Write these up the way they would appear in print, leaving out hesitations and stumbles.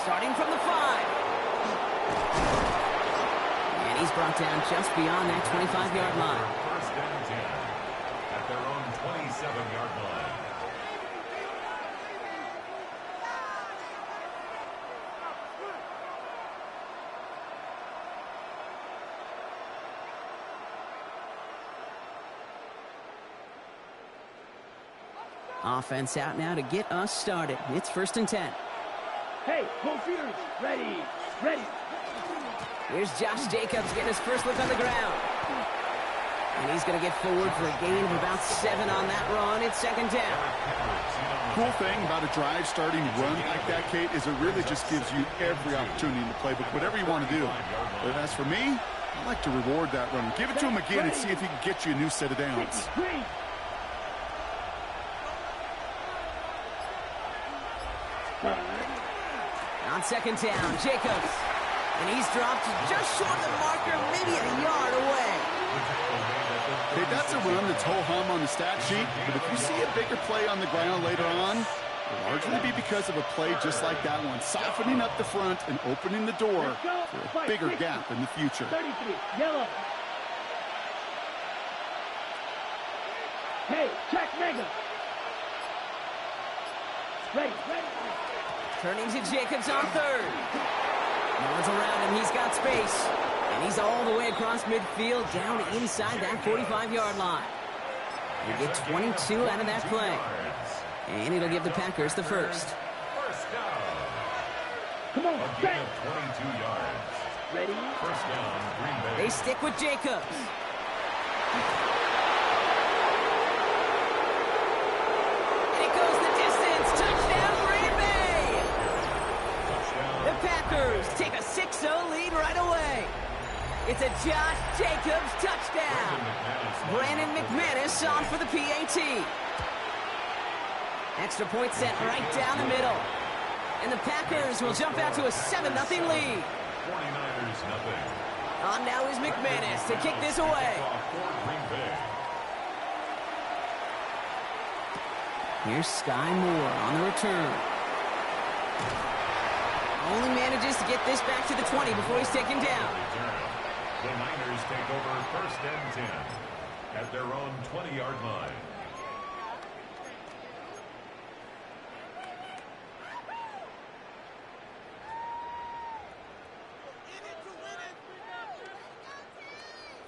Starting from the 5. And he's brought down just beyond that 25-yard line. First and 10 at their own 27-yard line. Offense out now to get us started. It's first and 10. Hey, both ears, ready, ready. Here's Josh Jacobs getting his first look on the ground. And he's going to get forward for a gain of about 7 on that run. It's second down. Cool thing about a drive starting run like that, Kate, is it really just gives you every opportunity in the playbook, whatever you want to do. But as for me, I like to reward that run. Give it to him again and see if he can get you a new set of downs. On second down, Jacobs. And he's dropped just short of the marker, maybe a yard away. Hey, that's a run that's ho-hum on the stat sheet, but if you see a bigger play on the ground later on, it'll largely be because of a play just like that one, softening up the front and opening the door for a bigger gap in the future. 33, yellow. Hey, check mega. Ready, ready. Turning to Jacobs on third. No one's around him. He's got space. And he's all the way across midfield, down inside that 45-yard line. You get 22 out of that play. And it'll give the Packers the first. First down. Come on, A gain of 22 yards. ready. First down, Green Bay. They stick with Jacobs. And it goes the distance. Touchdown, Green Bay! The Packers take a 6-0 lead right away. It's a Josh Jacobs touchdown. Brandon McManus on for the PAT. Extra point set right down the middle. And the Packers will jump out to a 7-0 lead. 49ers nothing. On now is McManus to kick this away. Here's Sky Moore on the return. Only manages to get this back to the 20 before he's taken down. The Niners take over first and 10 at their own 20-yard line.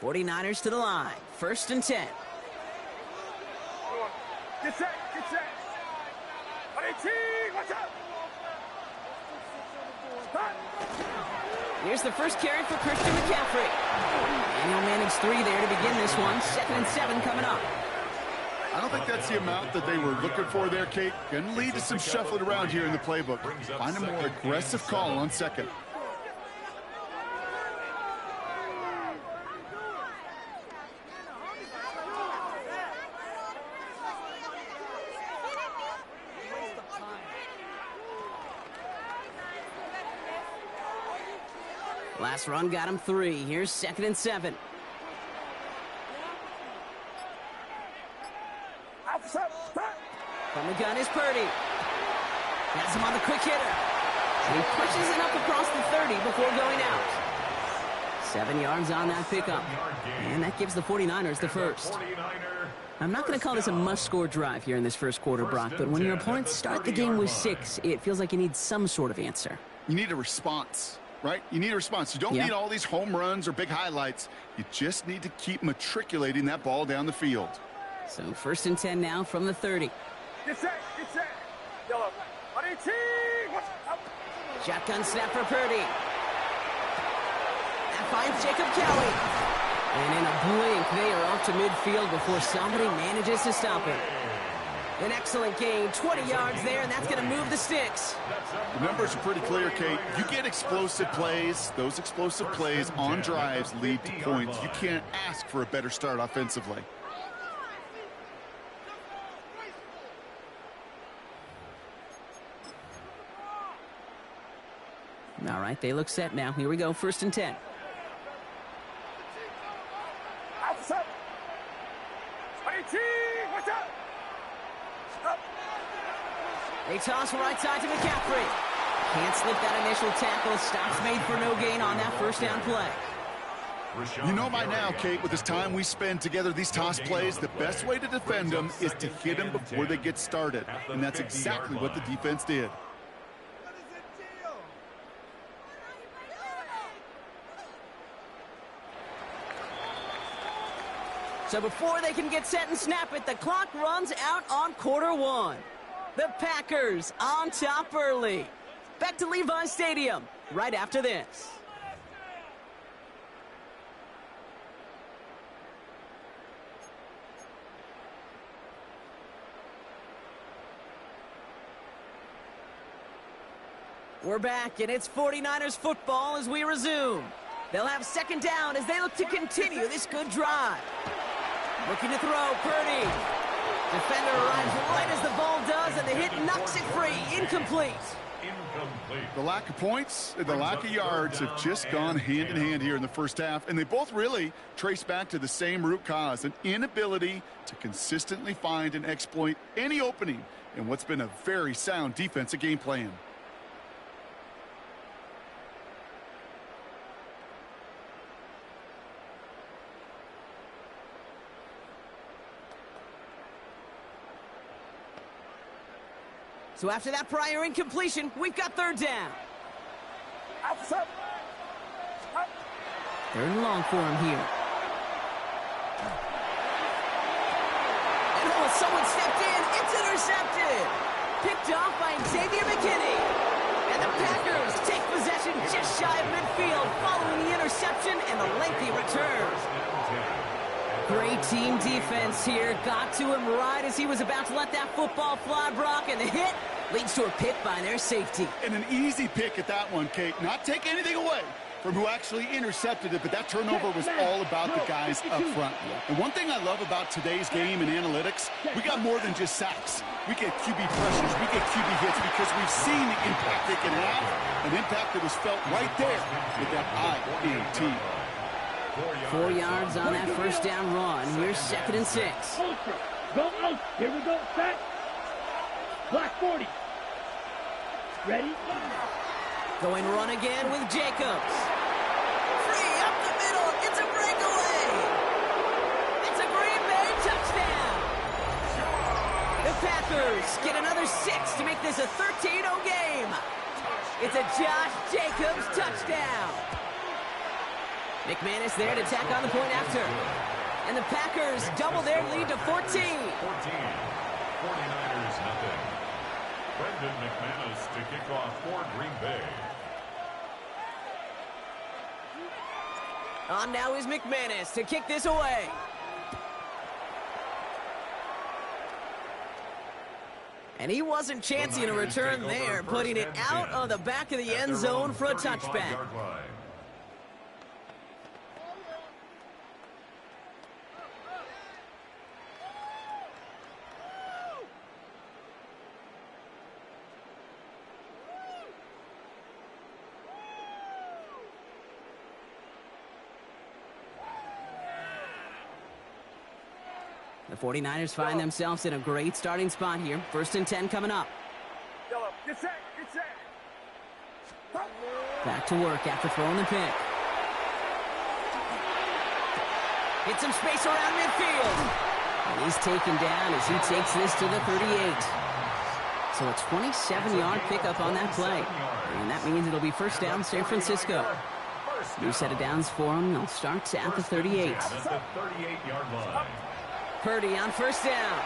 '49ers to the line. First and 10. Get set, get set. Watch out. Here's the first carry for Christian McCaffrey. And he'll manage 3 there to begin this one. 2nd and 7 coming up. I don't think that's the amount that they were looking for there, Kate. Going to lead to some shuffling around here in the playbook. Find a more aggressive call on second. Last run got him 3. Here's 2nd and 7. From the gun is Purdy. Has him on the quick hitter. And he pushes it up across the 30 before going out. 7 yards on that pickup. And that gives the 49ers the first. I'm not going to call this a must-score drive here in this first quarter, Brock, but when your opponents start the game with 6, it feels like you need some sort of answer. You need a response, right? You need a response. You don't need all these home runs or big highlights. You just need to keep matriculating that ball down the field. So first and 10 now from the 30. Get set, get set. Yellow. Shotgun snap for Purdy. That finds Jacob Kelly. And in a blink, they are off to midfield before somebody manages to stop him. An excellent gain, 20 yards there, and that's going to move the sticks. The numbers are pretty clear, Kate. You get explosive plays. Those explosive plays on drives lead to points. You can't ask for a better start offensively. All right, they look set now. Here we go, first and 10. They toss right side to McCaffrey. Can't slip that initial tackle. Stops made for no gain on that first down play. You know by now, Kate, with this time we spend together these toss plays, the best way to defend them is to hit them before they get started. And that's exactly what the defense did. So before they can get set and snap it, the clock runs out on quarter one. The Packers on top early. Back to Levi's Stadium right after this. We're back, and it's 49ers football as we resume. They'll have second down as they look to continue this good drive. Looking to throw, Purdy. Defender arrives right as the ball does, and the hit knocks it free. Incomplete. The lack of points and the lack of yards have just gone hand in hand here in the first half, and they both really trace back to the same root cause, an inability to consistently find and exploit any opening in what's been a very sound defensive game plan. So after that prior incompletion, we've got third down. Third and long for him here. And oh, someone stepped in. It's intercepted. Picked off by Xavier McKinney. And the Packers take possession just shy of midfield following the interception and the lengthy return. Great team defense here. Got to him right as he was about to let that football fly, Brock, and the hit leads to a pick by their safety. And an easy pick at that one, Kate. Not take anything away from who actually intercepted it, but that turnover was all about the guys up front. And one thing I love about today's game and analytics, we got more than just sacks. We get QB pressures, we get QB hits because we've seen the impact they can have, an impact that was felt right there with that INT. 4 yards on that first down run. Here's 2nd and 6. Go out. Here we go. Set. Black 40. Ready? Going run again with Jacobs. Free up the middle. It's a breakaway. It's a Green Bay touchdown. The Packers get another 6 to make this a 13-0 game. It's a Josh Jacobs touchdown. McManus there to tack on the point after. And the Packers double their lead to 14. 49ers nothing. Brendan McManus to kick off for Green Bay. On now is McManus to kick this away. And he wasn't chancing a return there, putting it out of the back of the end zone for a touchback. The 49ers find themselves in a great starting spot here. 1st and 10 coming up. Get set. Get set. Back to work after throwing the pick. Get some space around midfield. And he's taken down as he takes this to the 38. So a 27-yard pickup on that play. And that means it'll be first down San Francisco. New set of downs for them. They'll start at the 38. At the 38-yard line. Purdy on first down.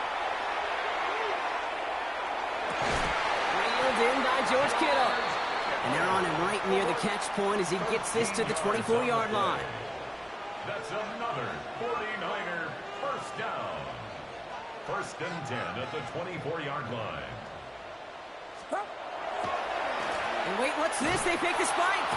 Reeled in by George Kittle. And they're on him right near the catch point as he gets this to the 24-yard line. That's another 49er first down. 1st and 10 at the 24-yard line. And wait, what's this? They fake the spike.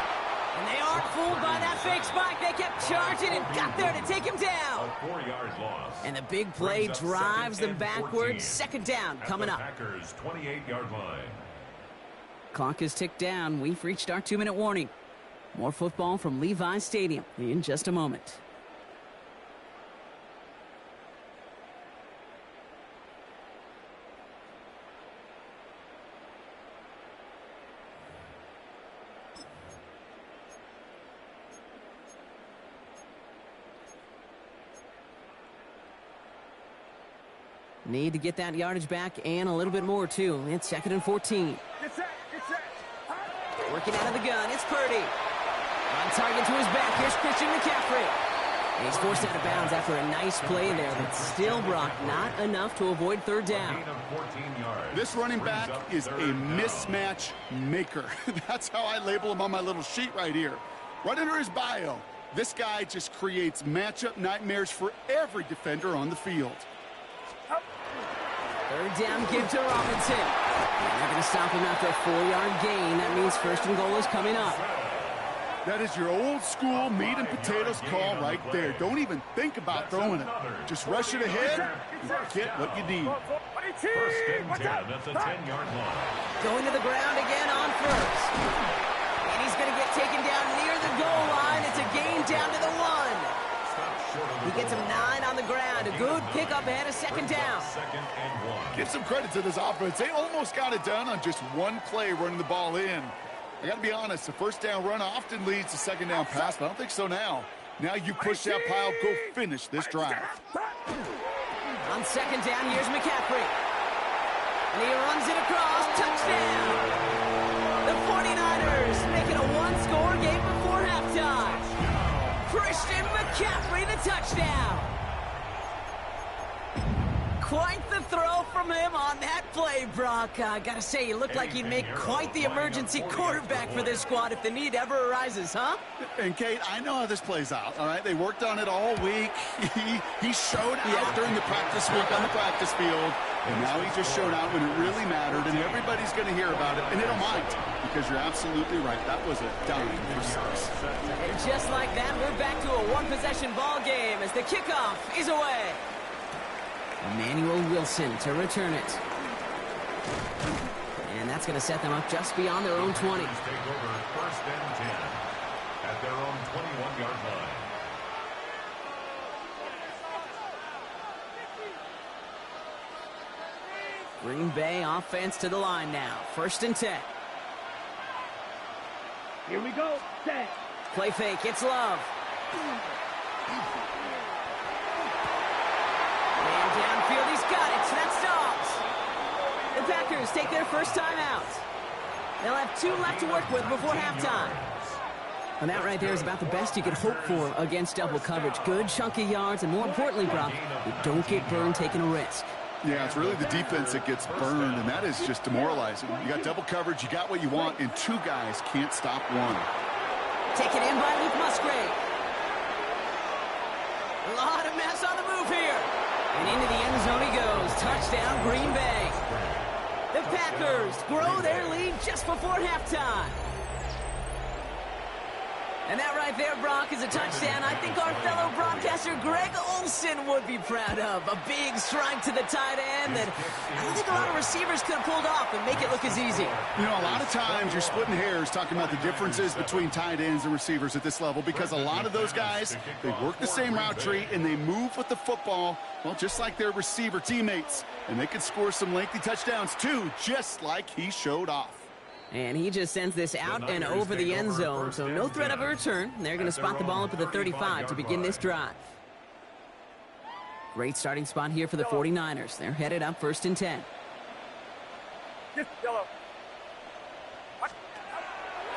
And they aren't fooled by that fake spike. They kept charging and got there to take him down. A 4-yard loss. And the big play drives them backwards. 2nd down coming up. Packers 28-yard line. Clock is ticked down. We've reached our 2-minute warning. More football from Levi's Stadium in just a moment. Need to get that yardage back and a little bit more, too. It's 2nd and 14. Get set. Working out of the gun, it's Purdy. On target to his back, here's Christian McCaffrey. And he's forced out of bounds after a nice play there, but still, Brock, not enough to avoid 3rd down. This running back is a mismatch maker. That's how I label him on my little sheet right here. Right under his bio, this guy just creates matchup nightmares for every defender on the field. 3rd down, give to Robinson. And they're going to stop him after a 4-yard gain. That means 1st and goal is coming up. That is your old school meat and potatoes call right there. Don't even think about throwing it. Just rush it ahead and get what you need. 1st and 10 at the 10-yard line. Going to the ground again on 1st. And he's going to get taken down near the goal line. It's a gain down to the 1. He gets him 9 on the ground. A good pickup ahead of 2nd down. Give some credit to this offense. They almost got it done on just one play running the ball in. I got to be honest, the 1st down run often leads to 2nd down pass, but I don't think so now. Now you push that pile, go finish this drive. On 2nd down, here's McCaffrey. And he runs it across. Touchdown! The 49ers make it a 1-score game before halftime. Christian McCaffrey, the touchdown. Quite the throw from him on that play, Brock. I gotta say, he looked like he'd make quite the emergency quarterback for this squad if the need ever arises, huh? And, Kate, I know how this plays out, all right? They worked on it all week. He showed out during the practice week on the practice field, and now he just showed out when it really mattered, and everybody's going to hear about it, and they don't mind, because you're absolutely right. That was a dime for 6. And just like that, we're back to a 1-possession ball game as the kickoff is away. Emmanuel Wilson to return it. And that's going to set them up just beyond their own 20. Take over 1st and 10 at their own 21-yard line. Green Bay offense to the line now. 1st and 10. Here we go. Set. Play fake. It's Love. And downfield, he's got it. That's Dobbs. The Packers take their first time out. They'll have 2 left to work with before halftime. And that right there is about the best you could hope for against double coverage. Good chunky yards, and more importantly, Brock, you don't get burned taking a risk. Yeah, it's really the defense that gets burned, and that is just demoralizing. You got double coverage, you got what you want, and 2 guys can't stop one. Taken in by Luke Musgrave. A lot of mess on the move here. And into the end zone he goes. Touchdown, Green Bay. The Packers grow their lead just before halftime. And that right there, Brock, is a touchdown I think our fellow broadcaster Greg Olsen would be proud of. A big strike to the tight end that I don't think a lot of receivers could have pulled off and make it look as easy. You know, a lot of times you're splitting hairs talking about the differences between tight ends and receivers at this level because a lot of those guys, they work the same route tree and they move with the football, well, just like their receiver teammates. And they can score some lengthy touchdowns, too, just like he showed off. And he just sends this out and over the end zone, so no threat of a return. They're going to spot the ball up at the 35 to begin this drive. Great starting spot here for the 49ers. They're headed up 1st and 10.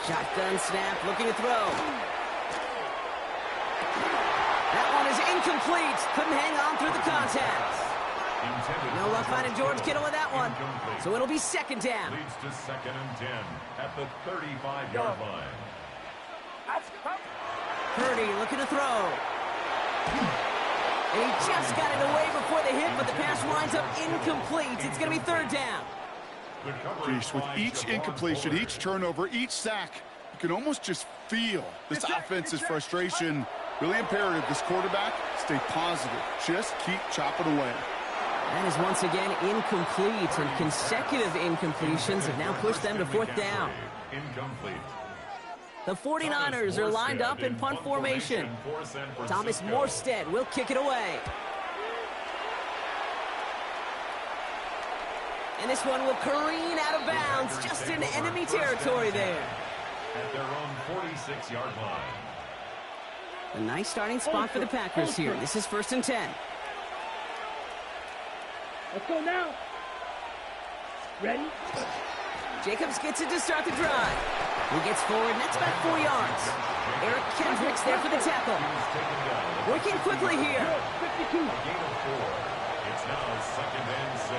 Shotgun snap, looking to throw. That one is incomplete. Couldn't hang on through the contact. No luck finding George Kittle with that one. So it'll be 2nd down. Leads to 2nd and 10 at the 35-yard line. Purdy looking to throw. And he just got it away before the hit, but the pass winds up incomplete. It's going to be 3rd down. Jeez, with each incompletion, each turnover, each sack, you can almost just feel this offense's frustration. Really imperative, this quarterback, stay positive. Just keep chopping away. That is once again incomplete, and consecutive incompletions have now pushed them to 4th down. Incomplete. The 49ers are lined up in punt formation. Thomas Morstead will kick it away. And this one will careen out of bounds, just in enemy territory there. At their own 46-yard line. A nice starting spot for the Packers here. This is 1st and 10. Let's go now. Ready? Jacobs gets it to start the drive. He gets forward, and that's about 4 yards. Eric Kendricks there for the tackle. Working quickly here. 52. A gain of 4. It's now 2nd and 6.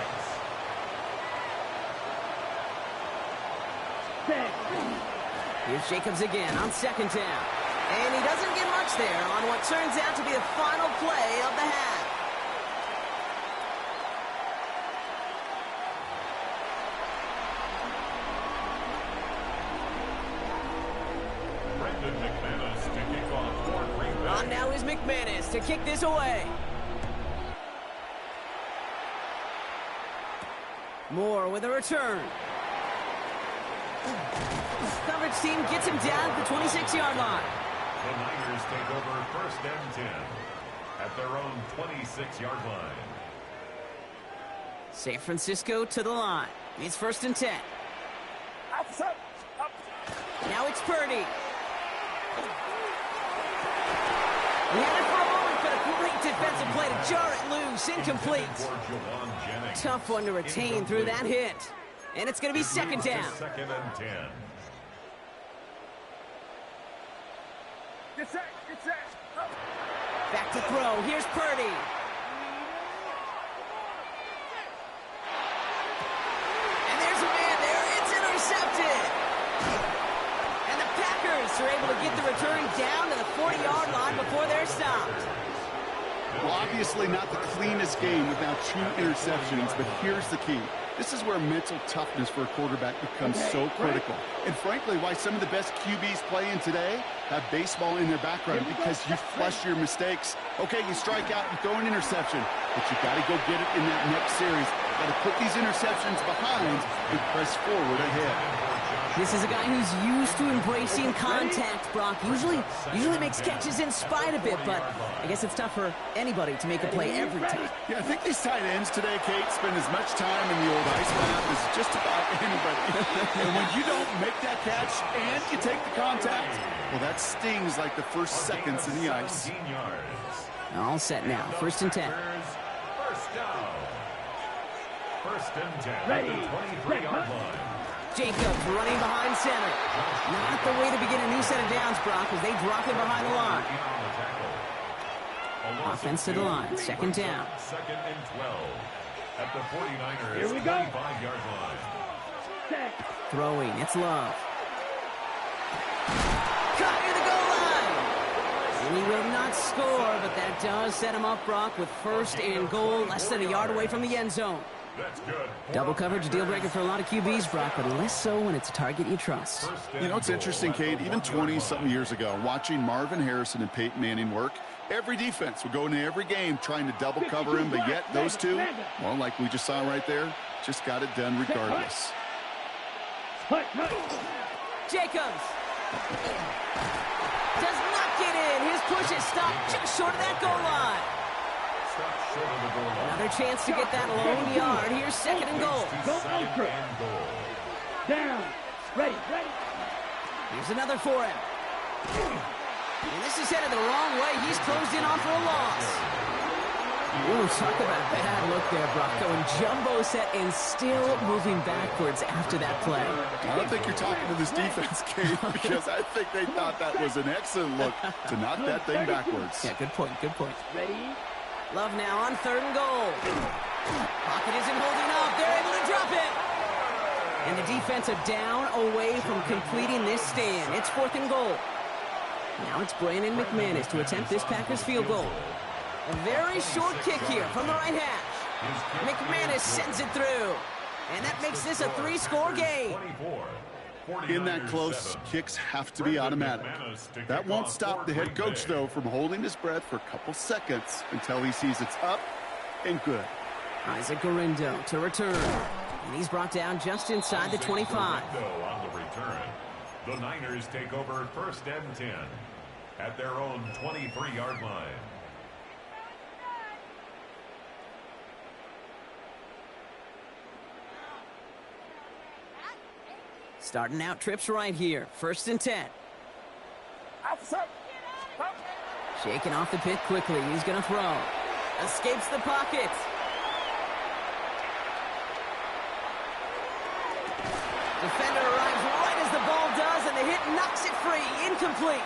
Here's Jacobs again on 2nd down. And he doesn't get much there on what turns out to be the final play of the half. On now is McManus to kick this away. Moore with a return. Coverage team gets him down at the 26-yard line. The Niners take over 1st and 10 at their own 26-yard line. San Francisco to the line. It's 1st and 10. Now it's Purdy. He had it for a moment, but a great defensive play to jar it loose. Incomplete. Tough one to retain through that hit. And it's going to be 2nd down. 2nd and 10. Get set. Back to throw. Here's Purdy. And there's a man there. It's intercepted. And the Packers are able to get the return down to the 40-yard line before they're stopped. Well, obviously not the cleanest game with now 2 interceptions, but here's the key. This is where mental toughness for a quarterback becomes so critical. And frankly, why some of the best QBs playing today have baseball in their background, because you flush your mistakes. Okay, you strike out and throw an interception, but you got to go get it in that next series. Got to put these interceptions behind and press forward ahead. This is a guy who's used to embracing contact, Brock. Usually makes catches in spite of it, but I guess it's tough for anybody to make a play every time. Yeah, I think these tight ends today, Kate, spend as much time in the old ice bath as just about anybody. And when you don't make that catch and you take the contact, well, that stings like the first seconds in the ice. All set now. 1st and 10. First down. 1st and 10 Ready. at the 23-yard line. Jacobs running behind center. Not the way to begin a new set of downs, Brock, as they drop him behind the line. Offense to the line. 2nd down. 2nd and 12 at the 49ers. Here we go. 25-yard line. Throwing. It's Love. Caught near the goal line. And he will not score, but that does set him up, Brock, with 1st and goal, less than a yard away from the end zone. That's good. Double coverage, deal breaker for a lot of QBs, Brock, but less so when it's a target you trust. You know, it's interesting, Kate, even 20-something years ago, watching Marvin Harrison and Peyton Manning work, every defense would go into every game trying to double cover him, but yet those two, well, like we just saw right there, just got it done regardless. Jacobs does not get in. His push is stopped just short of that goal line. Another chance to get that lone yard. Here's 2nd and goal. Down. Ready. Here's another for him. And this is headed the wrong way. He's closed in on for a loss. Ooh, talk about a bad look there, Brock. Going jumbo set and still moving backwards after that play. I don't think you're talking to this defense, Kate, because I think they thought that was an excellent look to knock that thing backwards. Yeah, good point. Ready. Love now on 3rd and goal. Pocket isn't holding up. They're able to drop it. And the defense are down away from completing this stand. It's 4th and goal. Now it's Brandon McManus to attempt this Packers field goal. A very short kick here from the right hash. McManus sends it through. And that makes this a 3-score game. In that close, kicks have to be automatic. That won't stop the head coach, though, from holding his breath for a couple seconds until he sees it's up and good. Isaac Garindo to return. And he's brought down just inside the 25. On the return, the Niners take over 1st and 10 at their own 23-yard line. Starting out trips right here. 1st and 10. Shaking off the pit quickly. He's going to throw. Escapes the pocket. Defender arrives right as the ball does, and the hit knocks it free. Incomplete.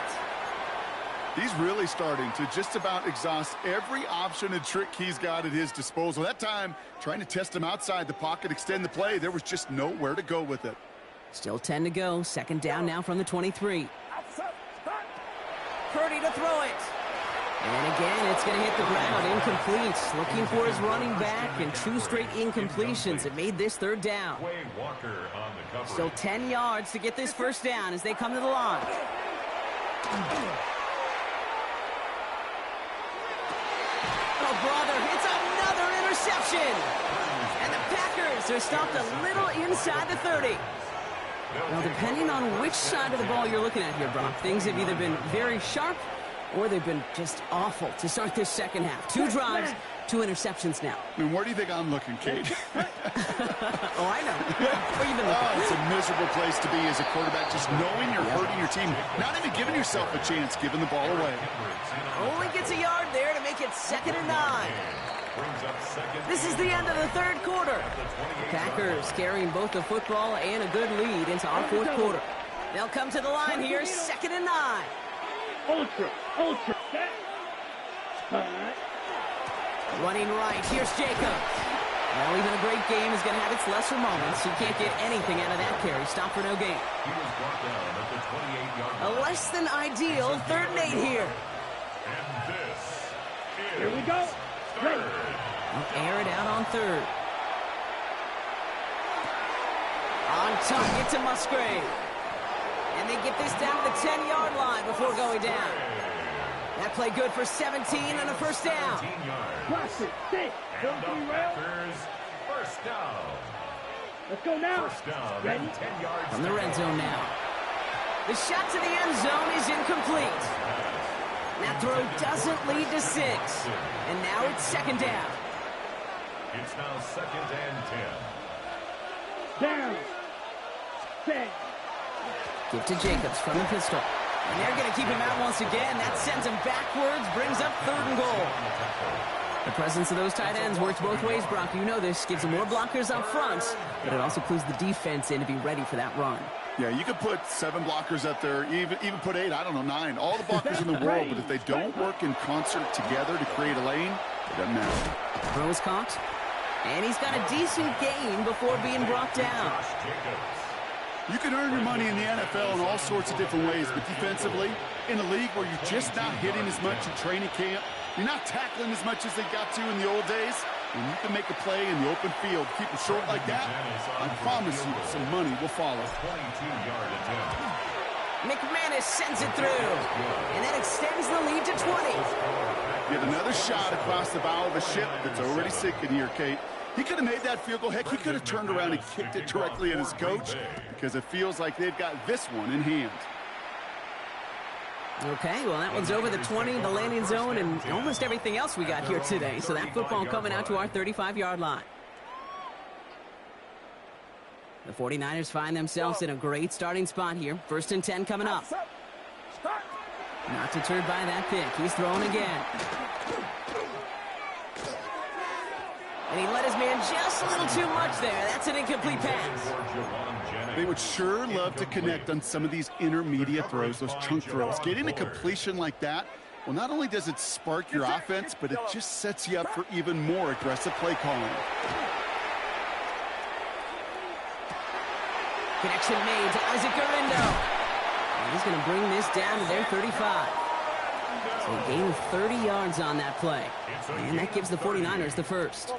He's really starting to just about exhaust every option and trick he's got at his disposal. That time, trying to test him outside the pocket, extend the play, there was just nowhere to go with it. Still 10 to go. Second down now from the 23. Purdy to throw it. And again, it's going to hit the ground. Incomplete. Looking for his running back, and 2 straight incompletions. It made this third down. Still 10 yards to get this first down as they come to the line. Oh, brother, it's another interception. And the Packers are stopped a little inside the 30. Now, depending on which side of the ball you're looking at here, Brock, things have either been very sharp or they've been just awful to start this second half. 2 drives, 2 interceptions now. I mean, where do you think I'm looking, Kate? Oh, I know. Where you been looking? It's a miserable place to be as a quarterback, just knowing you're hurting your team, not even giving yourself a chance, giving the ball away. Only gets a yard there to make it 2nd and 9. This is the end of the third quarter. The Packers carrying both the football and a good lead into our fourth quarter. They'll come to the line here, 2nd and 9. Ultra. Running right, here's Jacob. Well, even a great game is going to have its lesser moments. You can't get anything out of that carry. Stop for no gain. He was brought down at the 28-yard A line. less than ideal 3rd and 8 here. And this is Here we go. Ready. They'll air it out on 3rd. On target to Musgrave. And they get this down to the 10-yard line before going down. That play good for 17 and a first down. 17 yards. Cross it. Stick. And the Packers first down. Let's go now. First down Ready? and 10 yards. From the red zone now. The shot to the end zone is incomplete. That throw doesn't lead to 6. And now it's 2nd down. It's now 2nd and 10. Down. Set. Give to Jacobs from the pistol. And they're going to keep him out once again. That sends him backwards, brings up 3rd and goal. The presence of those tight ends works both ways, Brock. You know this. Gives them more blockers up front, but it also clues the defense in to be ready for that run. Yeah, you could put 7 blockers up there, even put 8, I don't know, 9. All the blockers in the world, but if they don't work in concert together to create a lane, it doesn't matter. Throw is caught. And he's got a decent gain before being brought down. You can earn your money in the NFL in all sorts of different ways, but defensively, in a league where you're just not hitting as much in training camp, you're not tackling as much as they got to in the old days, when you can make a play in the open field, keep it short like that, I promise you some money will follow. 22-yard attempt. McManus sends it through. And that extends the lead to 20. Get another shot across the bow of a ship that's already sinking here, Kate. He could have made that field goal. Heck, he could have turned around and kicked it directly at his coach because it feels like they've got this one in hand. Okay, well, that one's over the 20, the landing zone, and almost everything else we got here today. So that football coming out to our 35-yard line. The 49ers find themselves in a great starting spot here. 1st and 10 coming up. Not deterred by that pick. He's throwing again. And he let his man just a little too much there. That's an incomplete pass. They would sure love to connect on some of these intermediate throws, those chunk throws. Getting a completion like that, well, not only does it spark your offense, but it just sets you up for even more aggressive play calling. Connection made to Isaac Garindo. And he's going to bring this down to their 35. So a gain of 30 yards on that play. And that gives the 49ers the first.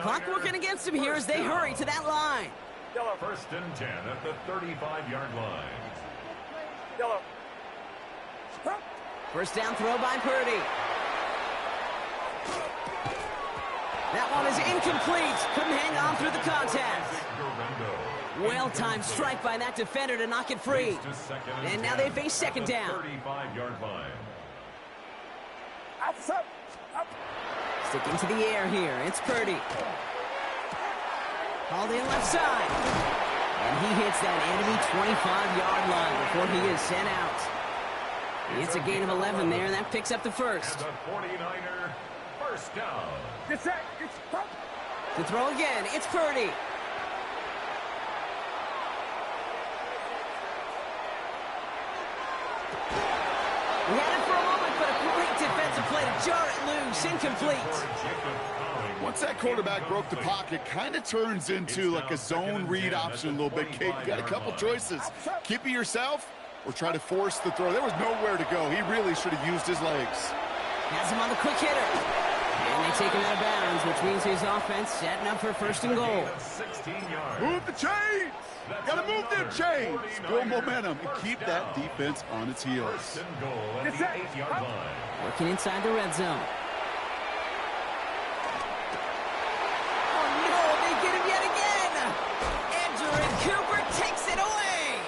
Clock working against them here as they hurry to that line. 1st and 10 at the 35-yard line. First down throw by Purdy. That one is incomplete. Couldn't hang on through the contact. Well-timed strike by that defender to knock it free. And now they face 2nd down. 35-yard line. Sticking to the air here. It's Purdy. Hauled in left side. And he hits that enemy 25-yard line before he is sent out. It's a gain of 11 there, and that picks up the first. And the 49er first down. To throw again, it's Purdy. to jar it loose, incomplete. Once that quarterback broke the pocket, kind of turns into like a zone read option a little bit. Kate, you got a couple choices. Keep it yourself or try to force the throw. There was nowhere to go. He really should have used his legs. Has him on the quick hitter. And they take him out of bounds, which means his offense setting up for first and goal. Move the chains! Got to move them chains! Build momentum and keep that defense on its heels. Working inside the red zone. Oh, no, they get him yet again! Andrew Cooper takes it away!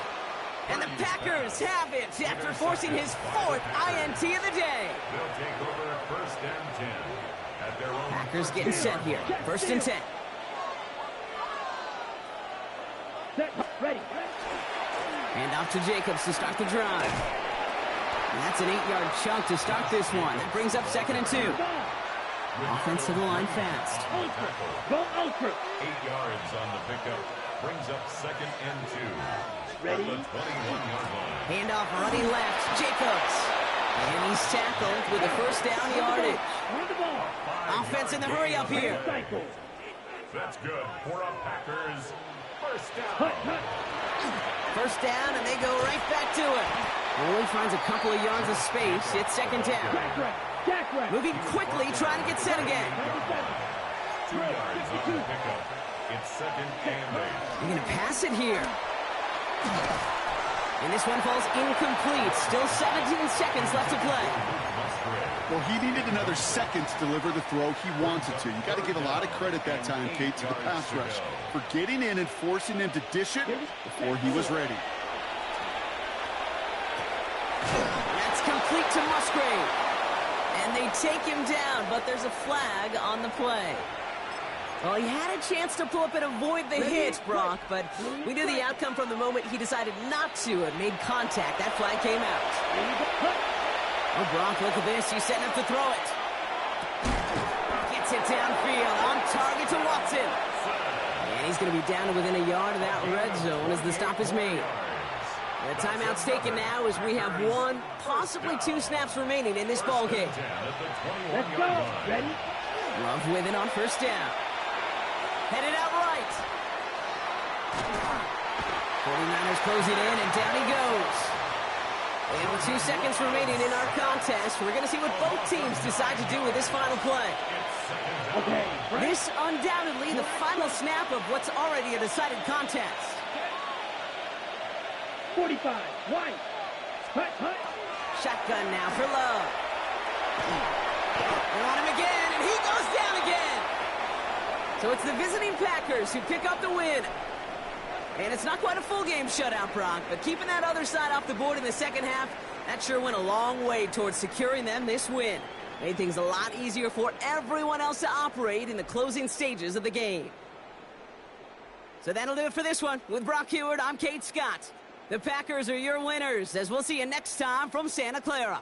And the Packers have it after forcing his 4th INT of the day. They'll take over first and 10 at their own. Packers getting set here. First and 10. Ready. Hand off to Jacobs to start the drive. And that's an 8-yard chunk to start this one. That brings up second and 2. Offense to the line fast. Ultra. Go ultra. 8 yards on the pickup. Brings up second and 2. Ready. At the 21-yard line. Hand off running left. Jacobs. And he's tackled with a first down yardage. On the ball. Offense in the hurry up here. Cycle. That's good for a Packers first down. First down, and they go right back to it. Only finds a couple of yards of space. It's second down. Jack right. Moving quickly, trying to get set again. 2 yards on the pickup. It's second and 8. They're going to pass it here. And this one falls incomplete. Still 17 seconds left to play. Well, he needed another second to deliver the throw he wanted to. You got to give a lot of credit that time, Kate, to the pass rush for getting in and forcing him to dish it before he was ready. That's complete to Musgrave. And they take him down, but there's a flag on the play. Well, he had a chance to pull up and avoid the hit, Brock, but we knew the outcome from the moment he decided not to and made contact. That flag came out. Oh, Brock, look at this. He's setting up to throw it. Gets it downfield, on target to Watson. And he's going to be down to within a yard of that red zone as the stop is made. The timeout's taken now as we have 1, possibly 2 snaps remaining in this ball game. Let's go. Ready. Love with it on first down. Headed out right. 49ers close it in, and down he goes. And with 2 seconds remaining in our contest, we're going to see what both teams decide to do with this final play. Okay. This undoubtedly the final snap of what's already a decided contest. 45. White. Hut, hut. Shotgun now for Love. They're on him again, and he goes down again. So it's the visiting Packers who pick up the win. And it's not quite a full game shutout, Brock, but keeping that other side off the board in the second half, that sure went a long way towards securing them this win. Made things a lot easier for everyone else to operate in the closing stages of the game. So that'll do it for this one. With Brock Heward, I'm Kate Scott. The Packers are your winners, as we'll see you next time from Santa Clara.